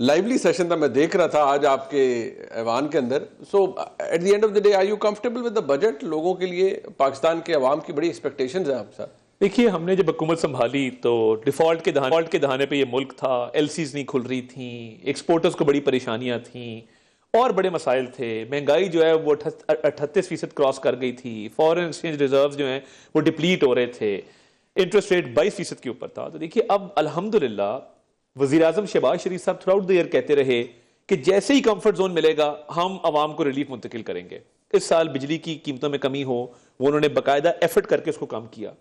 Lively session था, मैं देख रहा था आज आपके ऐवान के अंदर। So at the end of the day are you comfortable with the budget? लोगों के लिए, पाकिस्तान के अवाम की बड़ी एक्सपेक्टेशंस हैं आपके साथ। देखिए, हमने जब हुकूमत संभाली तो डिफॉल्ट के दहाने पे ये मुल्क था, एलसीज नहीं खुल रही थी, एक्सपोर्टर्स को बड़ी परेशानियां थी और बड़े मसाइल थे। महंगाई जो है वो 38% क्रॉस कर गई थी, फॉरेन एक्सचेंज रिजर्व्स जो हैं वो डिप्लीट हो रहे थे, इंटरेस्ट रेट 22% के ऊपर था। तो देखिए, अब अल्हम्दुलिल्लाह वज़ीर आज़म शहबाज शरीफ साहब थ्रू आउट द ईयर कहते रहे कि जैसे ही कंफर्ट जोन मिलेगा हम आवाम को रिलीफ मुंतकिल करेंगे। इस साल बिजली की कीमतों में कमी हो, वो उन्होंने बाकायदा एफर्ट करके उसको कम किया।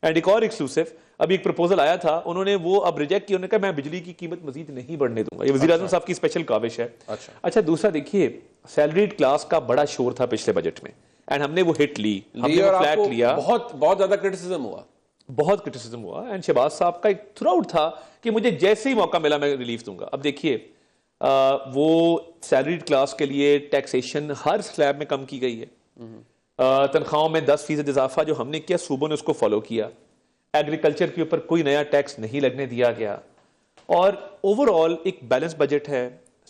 एंड एक और एक्सक्लूसिव, अभी एक प्रपोजल आया था, उन्होंने वो अब रिजेक्ट किया। उन्होंने कहा मैं बिजली की कीमत मजीद नहीं बढ़ने दूंगा। ये वज़ीर आज़म साहब की स्पेशल काविश है। अच्छा, दूसरा देखिए, सैलरीड क्लास का बड़ा शोर था पिछले बजट में एंड हमने वो हिट ली, हमने वो फ्लैट लिया। बहुत ज्यादा क्रिटिसिज्म हुआ, बहुत क्रिटिसिज्म हुआ एंड शहबाज साहब का एक थ्रू आउट था कि मुझे जैसे ही मौका मिला मैं रिलीफ दूंगा। अब देखिए, वो सैलरीड क्लास के लिए टैक्सेशन हर स्लैब में कम की गई है। तनख्वाहों में 10% इजाफा जो हमने किया, सूबों ने उसको फॉलो किया। एग्रीकल्चर के ऊपर कोई नया टैक्स नहीं लगने दिया गया और ओवरऑल एक बैलेंस बजट है।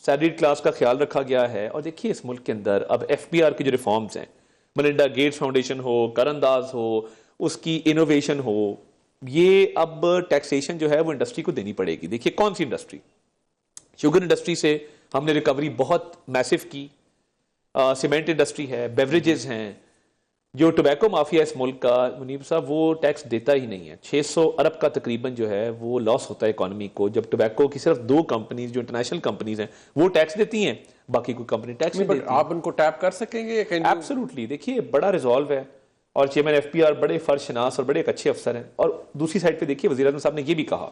सैलरीड क्लास का ख्याल रखा गया है। और देखिए, इस मुल्क के अंदर अब FBR की जो रिफॉर्म्स हैं, मलिंडा गेट्स फाउंडेशन हो, करंदाज हो, उसकी इनोवेशन हो, ये अब टैक्सेशन जो है वो इंडस्ट्री को देनी पड़ेगी। देखिए, कौन सी इंडस्ट्री? शुगर इंडस्ट्री से हमने रिकवरी बहुत मैसिव की, सीमेंट इंडस्ट्री है, बेवरेजेस हैं। जो टोबैको माफिया इस मुल्क का, मुनीब साहब, वो टैक्स देता ही नहीं है। 600 अरब का तकरीबन जो है वो लॉस होता है इकोनॉमी को, जब टोबैको की सिर्फ 2 कंपनीज जो इंटरनेशनल कंपनीज हैं वो टैक्स देती हैं, बाकी कोई कंपनी टैक्स नहीं देती। आप उनको टैप कर सकेंगे? एब्सोल्युटली। देखिए, बड़ा रिजॉल्व है और चेयरमैन FBR बड़े फर्शनास और बड़े एक अच्छे अफसर हैं। और दूसरी साइड पे देखिए, वज़ीर आज़म साहब ने ये भी कहा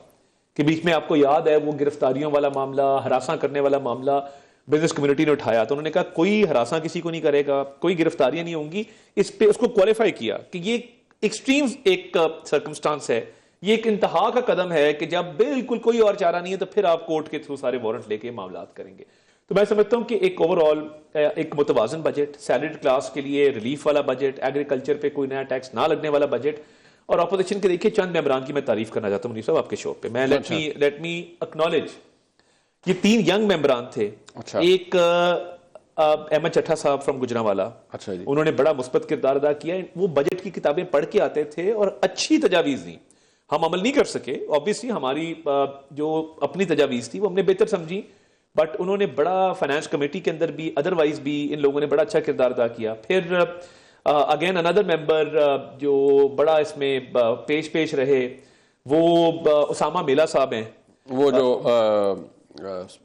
कि बीच में आपको याद है वो गिरफ्तारियों वाला मामला, हरासा करने वाला मामला बिजनेस कम्युनिटी ने उठाया, तो उन्होंने कहा कोई हरासा किसी को नहीं करेगा, कोई गिरफ्तारियां नहीं होंगी। इस पे उसको क्वालिफाई किया कि ये एक्सट्रीम एक सर्कमस्टांस है, ये एक इंतहा का कदम है कि जब बिल्कुल कोई और चारा नहीं है तो फिर आप कोर्ट के थ्रू सारे वारंट लेके मामला करेंगे। तो मैं समझता हूं कि एक ओवरऑल एक मुतवाजन बजट, सैलरीड क्लास के लिए रिलीफ वाला बजट, एग्रीकल्चर पे कोई नया टैक्स ना लगने वाला बजट। और अपोजिशन के देखिए, चंद मेंबरान की मैं तारीफ करना चाहता हूं मुनीर साहब आपके शो पे। मैं लेट मी एक्नॉलेज, ये 3 यंग मेंबरान थे। एक अहमद चट्टा साहब फ्रॉम गुजरांवाला, अच्छा जी, उन्होंने बड़ा मुस्बत किरदार अदा किया। वो बजट की किताबें पढ़ के आते थे और अच्छी तजावीज दी। हम अमल नहीं कर सके, ऑब्वियसली हमारी जो अपनी तजावीज थी वो हमने बेहतर समझी, बट उन्होंने बड़ा फाइनेंस कमेटी के अंदर भी, अदरवाइज भी इन लोगों ने बड़ा अच्छा किरदार अदा किया। फिर अगेन अनदर मेंबर जो बड़ा इसमें पेश रहे, वो उसामा मेला साहब हैं, वो जो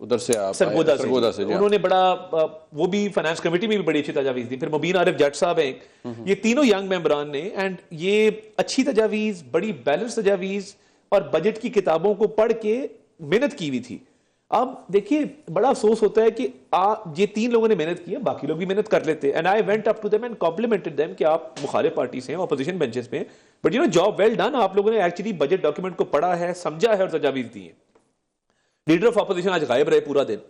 उधर से आप सरगोदा से उन्होंने बड़ा, वो भी फाइनेंस कमेटी में भी बड़ी अच्छी तजावीज दी। फिर मुबीन आरिफ जट साहब हैं। ये तीनों यंग मेंबरान ने, एंड ये अच्छी तजावीज, बड़ी बैलेंस तजावीज और बजट की किताबों को पढ़ के मेहनत की हुई थी। अब देखिए, बड़ा अफसोस होता है कि ये 3 लोगों ने मेहनत की है, बाकी लोग भी मेहनत कर लेते। And I went up to them and complimented them कि आप मुखालिफ पार्टी से हैं, ऑपोजिशन बेंचेस पे, but you know, job well done. आप लोगों ने एक्चुअली बजट डॉक्यूमेंट को पढ़ा है, समझा है और तजावीज दी है। लीडर ऑफ ऑपोजिशन आज गायब रहे पूरा दिन।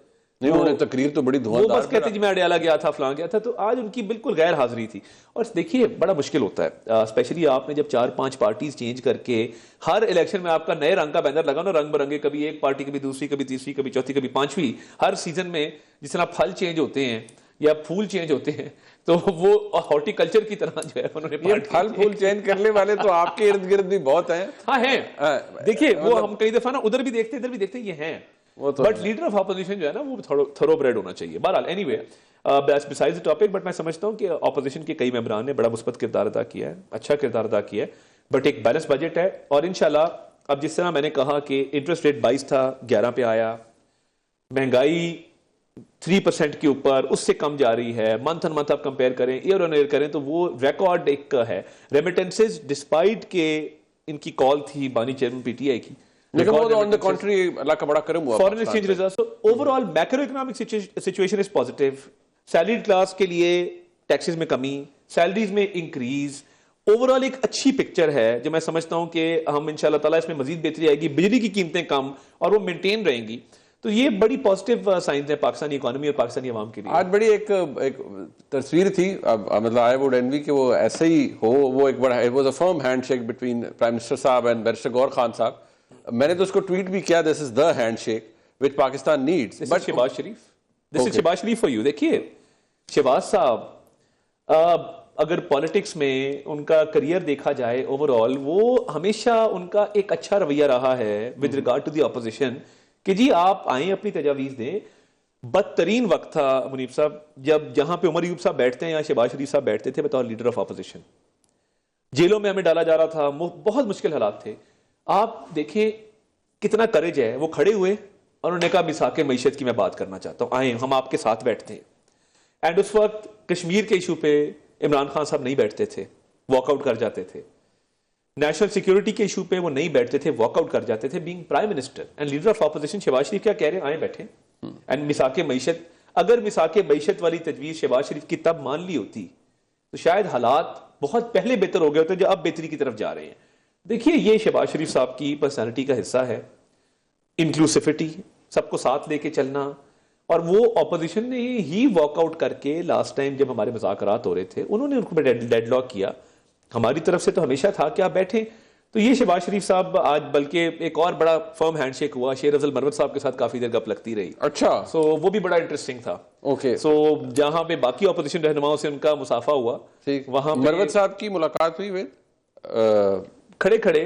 नहीं, उन्होंने तकरीर तो बड़ी धुआंधार, वो बस कहते जी मैं अडयाला गया था, फलां गया था, तो आज उनकी बिल्कुल गैर हाजिरी थी। और देखिए, बड़ा मुश्किल होता है, स्पेशली आपने जब 4-5 पार्टीज चेंज करके हर इलेक्शन में आपका नए रंग का बैनर लगा ना, रंग बिरंगे, कभी एक पार्टी, कभी दूसरी, कभी तीसरी, कभी चौथी, कभी 5वीं, हर सीजन में जिस तरह फल चेंज होते हैं या फूल चेंज होते हैं, तो वो हॉर्टिकल्चर की तरह जो है उन्होंने फल फूल चेंज करने वाले तो आपके इर्द गिर्द भी बहुत हैं। हाँ हैं, देखिए वो हम कई दफा ना उधर भी देखते इधर भी देखते, ये हैं, बट लीडर ऑफ ऑपोजिशन जो है ना वो थोरोब्रेड होना चाहिए। बहरहाल, anyway, besides the topic, but मैं समझता हूं कि ऑपोजिशन के कई मेंबरान ने बड़ा मुस्बत किरदार अदा किया है, अच्छा किरदार अदा किया है, बट एक बैलेंस बजट है। और इंशाल्लाह अब जिस तरह मैंने कहा कि इंटरेस्ट रेट 22 था, 11 पे आया, महंगाई 3% के ऊपर, उससे कम जा रही है। मंथ ऑन मंथ आप कंपेयर करें, ईयर ऑन ईयर करें, तो वो रिकॉर्ड एक है। रेमिटेंसेज डिस्पाइट के इनकी कॉल थी बानी चेयरमैन PTI की, लेकिन वो ऑन द कंट्री अल्लाह का बड़ा करम हुआ, foreign exchange reserve. So overall macro economic situation is positive. Salaried class के लिए टैक्सेस में कमी, सैलरीज में इंक्रीज, ओवरऑल एक अच्छी पिक्चर है जो मैं समझता हूं कि हम इंशाल्लाह ताला इसमें मजीद बेहतरी आएगी। बिजली की कीमतें कम और वो मेंटेन रहेंगी, तो ये बड़ी पॉजिटिव साइंस है पाकिस्तानी इकोनॉमी और पाकिस्तानी अवाम के लिए। आज बड़ी एक तस्वीर थी, मतलब आई वुड एनवी कि वो ऐसे ही हो। वो एक बड़ा, it was a firm handshake between prime minister साहब एंड बैरिस्टर गौर खान साहब। मैंने तो उसको ट्वीट भी किया, this is the handshake. which Pakistan needs. But Shehbaz Sharif, this is Shehbaz Sharif for you. देखिए शहबाज साहब अगर पॉलिटिक्स में उनका करियर देखा जाए ओवरऑल, वो हमेशा उनका एक अच्छा रवैया रहा है with regard to the opposition कि जी आप आए अपनी तजावीज दें. बदतरीन वक्त था मुनीब साहब जब जहां पे उमर अयूब साहब बैठते हैं या शहबाज शरीफ साहब बैठते थे बतौर लीडर ऑफ ऑपोजिशन. जेलों में हमें डाला जा रहा था, बहुत मुश्किल हालात थे. आप देखें कितना करेज है. वो खड़े हुए और उन्होंने कहा मिसाके मईशत की मैं बात करना चाहता हूं, आए हम आपके साथ बैठते हैं. एंड उस वक्त कश्मीर के इशू पे इमरान खान साहब नहीं बैठते थे, वॉकआउट कर जाते थे. नेशनल सिक्योरिटी के इशू पे वो नहीं बैठते थे, वॉकआउट कर जाते थे. Being prime minister and leader of opposition Shahbaz Sharif क्या कह रहे हैं, आए बैठे. एंड मिसाके मईशत, अगर मिसाके मईशत वाली तजवीज शहबाज शरीफ की तब मान ली होती तो शायद हालात बहुत पहले बेहतर हो गए होते जो अब बेहतरी की तरफ जा रहे हैं. देखिए ये शहबाज शरीफ साहब की पर्सनैलिटी का हिस्सा है, इंक्लूसिविटी, सबको साथ लेके चलना. और वो ऑपोजिशन ने ही वॉकआउट करके लास्ट टाइम जब हमारे मुज़ाकरात हो रहे थे उन्होंने उनको डेडलॉक किया. हमारी तरफ से तो हमेशा था कि आप बैठे. तो ये शहबाज शरीफ साहब आज बल्कि एक और बड़ा फर्म हैंडशेक हुआ, शेर अफजल मरवत साहब के साथ काफी देर गप लगती रही. अच्छा. सो वो भी बड़ा इंटरेस्टिंग था. ओके. सो जहां पे बाकी ऑपोजिशन रहनुमाओं से उनका मुसाफा हुआ, वहां मरवत साहब की मुलाकात हुई विद खड़े खड़े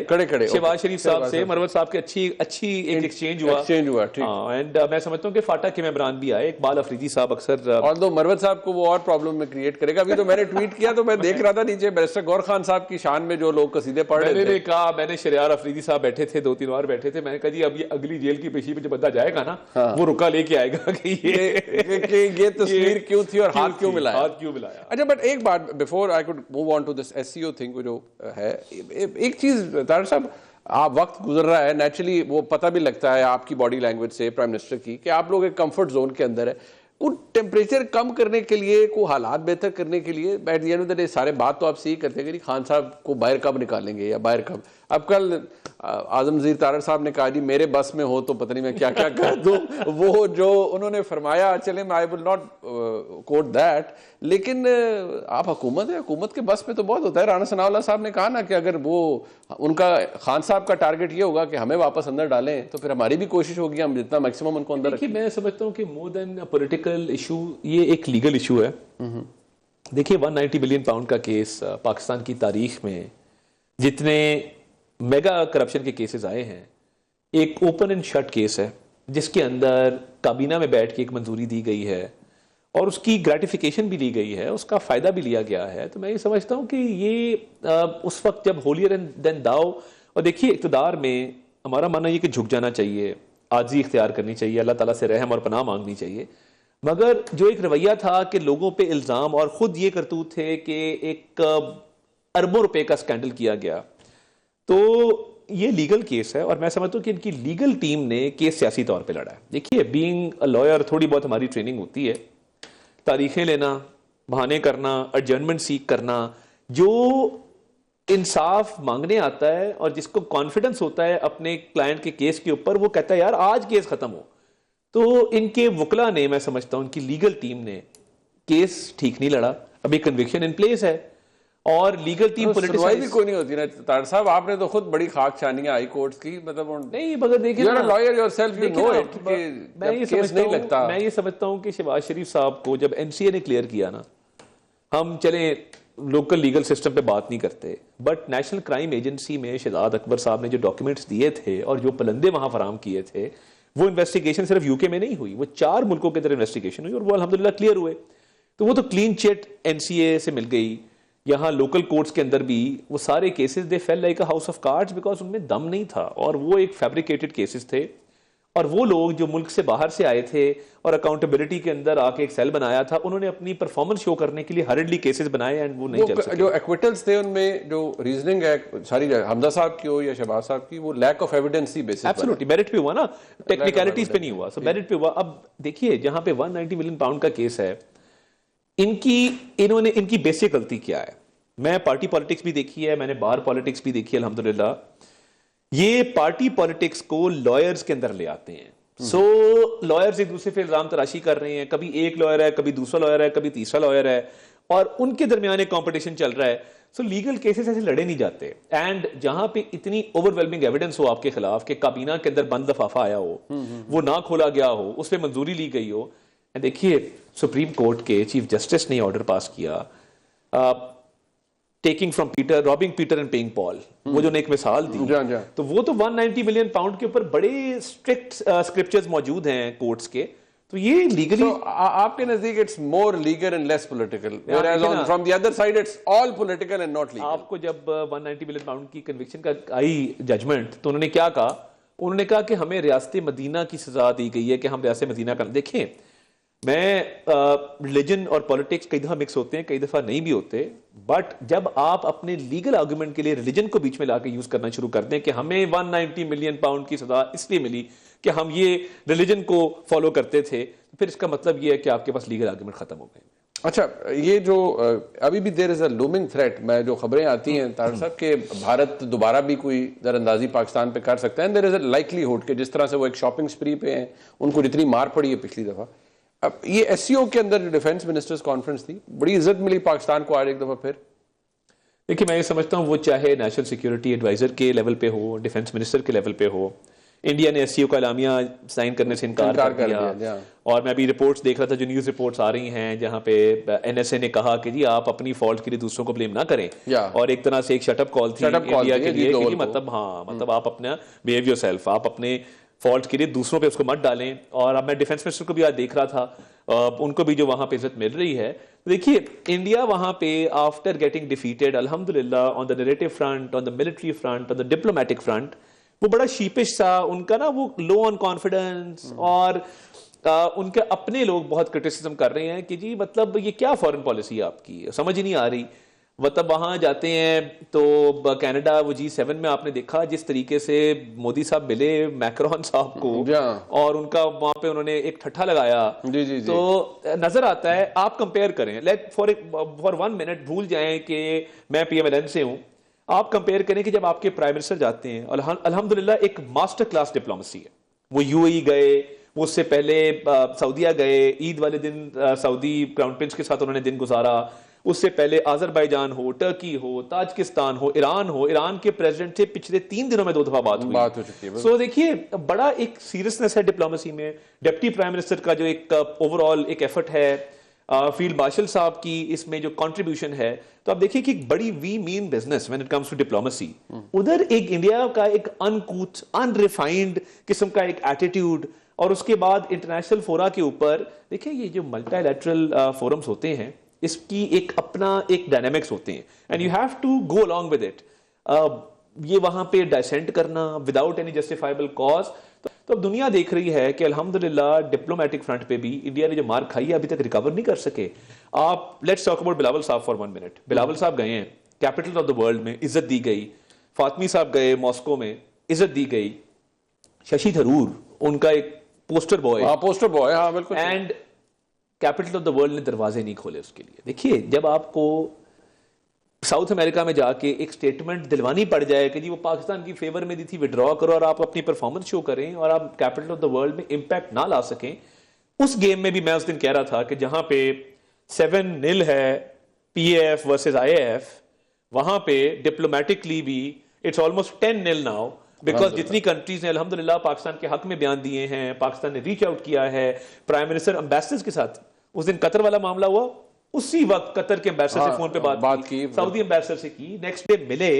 शहबाज शरीफ साहब से मरवत साहब की अच्छी एक एक्सचेंज हुआ. ठीक. एंड मैं समझता हूँ कि फाटा के मेंबरान भी आए, इकबाल अफरीदी साहब अक्सर. ऑल्दो मरवत साहब को वो और प्रॉब्लम में क्रिएट करेगा. अभी तो मैंने ट्वीट किया तो मैं देख रहा था नीचे बैरिस्टर गौर खान साहब की शान में जो लोग कसीदे पढ़ रहे थे. मैंने कहा, मैंने शरियार अफरीदी साहब बैठे थे, 2-3 और बैठे थे, मैंने कहा जी अब ये अगली जेल की पेशी पे जो बंदा जाएगा ना वो रुका लेके आएगा कि ये तस्वीर क्यों थी और हाथ क्यों मिलाया. अच्छा, बट एक बात before I could move on to this SCO thing जो है, एक चीज तारिक साहब, आप वक्त गुजर रहा है नेचुरली, वो पता भी लगता है आपकी बॉडी लैंग्वेज से प्राइम मिनिस्टर की कि आप लोग एक कंफर्ट जोन के अंदर है. वो टेम्परेचर कम करने के लिए, को हालात बेहतर करने के लिए, eight the end of the day सारे बात तो आप सही करते हैं कि खान साहब को बाहर कब निकालेंगे या बाहर कब. अब कल आजम वज़ीर तारड़ साहब ने कहा जी मेरे बस में हो तो पता नहीं मैं क्या क्या कर दूं. वो जो उन्होंने फरमाया, चले मैं I will not coat that, लेकिन आप हुकूमत है, हुकूमत के बस में तो बहुत होता है. राणा सनाउल्लाह साहब ने कहा ना कि अगर वो उनका खान साहब का टारगेट ये होगा कि हमें वापस अंदर डालें तो फिर हमारी भी कोशिश होगी हम जितना मैक्सिमम उनको अंदर रखें. मैं समझता हूँ कि मोर देन पॉलिटिकल इशू ये एक लीगल इशू है. देखिए 190 बिलियन पाउंड का केस पाकिस्तान की तारीख में जितने मेगा करप्शन के केसेस आए हैं, एक ओपन एंड शट केस है जिसके अंदर काबीना में बैठ के एक मंजूरी दी गई है और उसकी ग्रेटिफिकेशन भी ली गई है, उसका फायदा भी लिया गया है. तो मैं ये समझता हूँ कि ये उस वक्त जब होलियर देन दाओ. और देखिए इक़्तिदार में हमारा मानना ये कि झुक जाना चाहिए, आजी इख्तियार करनी चाहिए, अल्लाह ताला से रहम और पनाह मांगनी चाहिए. मगर जो एक रवैया था कि लोगों पे इल्ज़ाम, और ख़ुद ये करतूत थे कि एक अरबों रुपए का स्कैंडल किया गया, तो ये लीगल केस है. और मैं समझता हूँ कि इनकी लीगल टीम ने केस सियासी तौर पे लड़ा है. देखिए बीइंग अ लॉयर थोड़ी बहुत हमारी ट्रेनिंग होती है, तारीखें लेना, बहाने करना, एडजर्नमेंट सीख करना. जो इंसाफ मांगने आता है और जिसको कॉन्फिडेंस होता है अपने क्लाइंट के केस के ऊपर, वो कहता है यार आज केस खत्म हो. तो इनके वकला ने, मैं समझता हूं इनकी लीगल टीम ने केस ठीक नहीं लड़ा. अभी कन्विक्शन इन प्लेस है और लीगल टीम पॉलिटिसाइज भी कोई नहीं होती ना तारड़ साहब. आपने तो खुद बड़ी खाक छानी है हाई कोर्ट्स की, मतलब नहीं, मगर देखिए you are a lawyer yourself, you know it. मैं ये समझता हूं कि शहबाज शरीफ साहब को जब एनसीए ने क्लियर किया ना, हम चले लोकल लीगल सिस्टम पे बात नहीं करते, बट नेशनल क्राइम एजेंसी में शहजाद अकबर साहब ने जो डॉक्यूमेंट्स दिए थे और जो पलंदे वहां फराम किए थे, वो इन्वेस्टिगेशन सिर्फ यूके में नहीं हुई, वो 4 मुल्कों के अंदर इन्वेस्टिगेशन हुई और वो अल्हम्दुलिल्लाह क्लियर हुए. तो वो तो क्लीन चिट एनसीए से मिल गई. यहाँ लोकल कोर्ट्स के अंदर भी वो सारे cases they fail like a house of cards because उनमें दम नहीं था और वो एक फैब्रिकेटेड केसेस थे. और वो लोग जो मुल्क से बाहर से आए थे और अकाउंटेबिलिटी के अंदर आके एक सेल बनाया था, उन्होंने अपनी परफॉर्मेंस शो करने के लिए हरिडली केसेस बनाए एंड वो नहीं चल सके. जो एक्विटल्स थे उनमें जो रीजनिंग है सारी हमजा साहब की हो या शहबाज साहब की, वो लैक ऑफ एविडेंस ही बेसिस. एब्सोल्युटली मेरिट पे हुआ ना, टेक्निकलिटीज पे नहीं हुआ. सो मेरिट पे हुआ. अब देखिए जहां पे 190 मिलियन पाउंड का केस है, इनकी बेसिक गलती क्या है. मैं पार्टी पॉलिटिक्स भी देखी है, मैंने बार पॉलिटिक्स भी देखी है अल्हम्दुलिल्लाह. ये पार्टी पॉलिटिक्स को लॉयर्स के अंदर ले आते हैं. सो लॉयर्स एक दूसरे पे इल्जाम तराशी कर रहे हैं, कभी एक लॉयर है, कभी दूसरा लॉयर है, कभी तीसरा लॉयर है, और उनके दरमियान एक कंपटीशन चल रहा है. सो लीगल केसेस ऐसे लड़े नहीं जाते। एंड जहां पे इतनी ओवरवेलमिंग एविडेंस हो आपके खिलाफ कि काबीना के अंदर बंद लफाफा आया हो, वो ना खोला गया हो, उस पर मंजूरी ली गई हो, देखिए सुप्रीम कोर्ट के चीफ जस्टिस ने ऑर्डर पास किया taking from Peter, robbing Peter and paying Paul, वो जो ने एक मिसाल दी, तो वो तो 190 मिलियन पाउंड के ऊपर बड़े स्ट्रिक्ट स्क्रिप्चर्स मौजूद हैं कोर्ट्स के, तो ये लीगली आपके नजदीक it's more legal and less political, whereas on from the other side it's all political and not legal. आपको जब 190 मिलियन पाउंड की कन्विक्शन का आई जजमेंट, तो उन्होंने क्या कहा? उन्होंने कहा कि हमें रियासत मदीना की सजा दी गई है कि हम रियासत मदीना का, देखें मैं रिलीजन और पॉलिटिक्स कई दफा मिक्स होते हैं, कई दफा नहीं भी होते, बट जब आप अपने लीगल आर्गुमेंट के लिए रिलीजन को बीच में लाके यूज करना शुरू कर दें कि हमें 190 मिलियन पाउंड की सजा इसलिए मिली कि हम ये रिलीजन को फॉलो करते थे, तो फिर इसका मतलब ये है कि आपके पास लीगल आर्गुमेंट खत्म हो गए। अच्छा, ये जो अभी भी there is a looming threat, मैं जो खबरें आती हैं तार साहब के भारत दोबारा भी कोई दरअंदाजी पाकिस्तान पे कर सकता है, देयर इज अ लाइकलीहुड कि जिस तरह से वो एक शॉपिंग स्प्री पे हैं, उनको जितनी मार पड़ी है पिछली दफा, अब ये एससीओ के अंदर जो डिफेंस मिनिस्टर्स कॉन्फ्रेंस थी, बड़ी इज्जत मिली पाकिस्तान को आज एक दफा फिर। देखिए मैं ये समझता हूँ वो चाहे नेशनल सिक्योरिटी एडवाइजर के लेवल पे हो, डिफेंस मिनिस्टर के लेवल पे हो, इंडिया ने एससीओ का एलामिया साइन करने से इनकार कर दिया। और मैं अभी रिपोर्ट्स देख रहा था, जो न्यूज रिपोर्ट्स आ रही हैं जहां पे एनएसए ने कहा कि जी आप अपनी फॉल्ट के लिए दूसरों को ब्लेम ना करें, और एक तरह से एक शटअप कॉल थी इंडिया के लिए कि मतलब हाँ, मतलब आप अपना बिहेव योरसेल्फ, आप अपने फॉल्ट के लिए दूसरों पे उसको मत डालें। और अब मैं डिफेंस मिनिस्टर को भी आज देख रहा था, उनको भी जो वहां पे इज्जत मिल रही है। देखिए इंडिया वहां पे आफ्टर गेटिंग डिफीटेड अल्हम्दुलिल्लाह on the narrative front, on the military front, on the diplomatic front, वो बड़ा शीपिश सा, उनका ना वो लो ऑन कॉन्फिडेंस, और उनके अपने लोग बहुत क्रिटिसिज्म कर रहे हैं कि जी मतलब ये क्या फॉरेन पॉलिसी है आपकी, समझ ही नहीं आ रही। मतलब वहां जाते हैं तो कनाडा, वो G7 में आपने देखा जिस तरीके से मोदी साहब मिले मैक्रोन साहब को, और उनका वहां पे उन्होंने एक ठट्ठा लगाया। जी। तो नजर आता है, आप कंपेयर करें, लेट फॉर 1 मिनट भूल जाएं कि मैं पीएमएलएन से हूं, आप कंपेयर करें कि जब आपके प्राइम मिनिस्टर जाते हैं, अल्हम्दुलिल्लाह एक मास्टर क्लास डिप्लोमेसी है, वो यूएई गए, वो उससे पहले सऊदीया गए, ईद वाले दिन सऊदी क्राउन प्रिंस के साथ उन्होंने दिन गुजारा, उससे पहले आजरबाईजान हो, टर्की हो, ताजिकिस्तान हो, ईरान के प्रेसिडेंट से पिछले 3 दिनों में 2 दफा बात हो चुकी है। सो देखिए बड़ा एक सीरियसनेस है डिप्लोमेसी में। डिप्टी प्राइम मिनिस्टर का जो एक ओवरऑल एक एफर्ट है, फील्ड मार्शल साहब की इसमें जो कंट्रीब्यूशन है, तो आप देखिए कि बड़ी we mean business when it comes to diplomacy. उधर एक इंडिया का एक अनकूथ अनरिफाइंड किस्म का एक एटीट्यूड, और उसके बाद इंटरनेशनल फोरा के ऊपर देखिए ये जो मल्टीलैटरल फोरम्स होते हैं, इसकी एक अपना एक डायनामिक्स होते हैं, and you have to go along with it. ये वहां पे डाइसेंट करना विदाउट एनी जस्टिफाइबल कॉज, तो अब दुनिया देख रही है कि अल्हम्दुलिल्लाह डिप्लोमेटिक फ्रंट पे भी इंडिया ने जो मार खाई है अभी तक रिकवर नहीं कर सके। आप लेट्स टॉक अबाउट बिलावल साहब फॉर 1 मिनट। बिलावल साहब गए हैं, कैपिटल ऑफ द वर्ल्ड में इज्जत दी गई। फातमी साहब गए मॉस्को में, इज्जत दी गई। शशि थरूर उनका एक पोस्टर बॉय, हाँ बिल्कुल, and capital of the world ने दरवाजे नहीं खोले उसके लिए। देखिए जब आपको साउथ अमेरिका में जाके एक स्टेटमेंट दिलवानी पड़ जाए कि जी वो पाकिस्तान की फेवर में दी थी, विड्रॉ करो, और आप अपनी परफॉर्मेंस शो करें, और आप कैपिटल ऑफ द वर्ल्ड में इंपैक्ट ना ला सकें, उस गेम में भी मैं उस दिन कह रहा था कि जहां पे 7-0 है PAF वर्सेस IAF, वहां पे डिप्लोमेटिकली भी इट्स ऑलमोस्ट 10-0 नाउ, बिकॉज जितनी कंट्रीज ने अल्हम्दुलिल्लाह पाकिस्तान के हक में बयान दिए हैं, पाकिस्तान ने रीच आउट किया है प्राइम मिनिस्टर एम्बेसडर्स के साथ। उस दिन कतर वाला मामला हुआ, उसी वक्त कतर के एम्बेसडर से फोन पे बात की, सऊदी एम्बेसडर से की, नेक्स्ट डे मिले।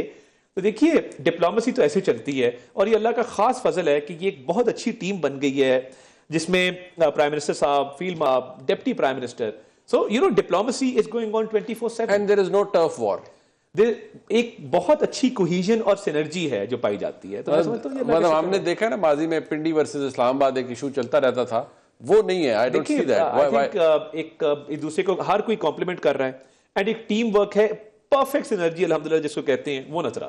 तो देखिए डिप्लोमेसी तो ऐसे चलती है, और ये अल्लाह का खास फजल है कि ये एक बहुत अच्छी टीम बन गई है जिसमें प्राइम मिनिस्टर साहब, field deputy prime minister, so you know diplomacy is going on 24/7 and there is no turf war. एक बहुत अच्छी कोहेजन और सिनर्जी है जो पाई जाती है। तो मैं समझता हूं मतलब हमने देखा ना माजी में पिंडी वर्सेस इस्लामाबाद एक इशू चलता रहता था, वो नहीं है। I don't see that. एक दूसरे को हर कोई कॉम्प्लीमेंट कर रहा है, एंड एक टीम वर्क है, परफेक्ट सिनर्जी अल्हम्दुलिल्लाह जिसको कहते हैं, वो नजर आ रही है।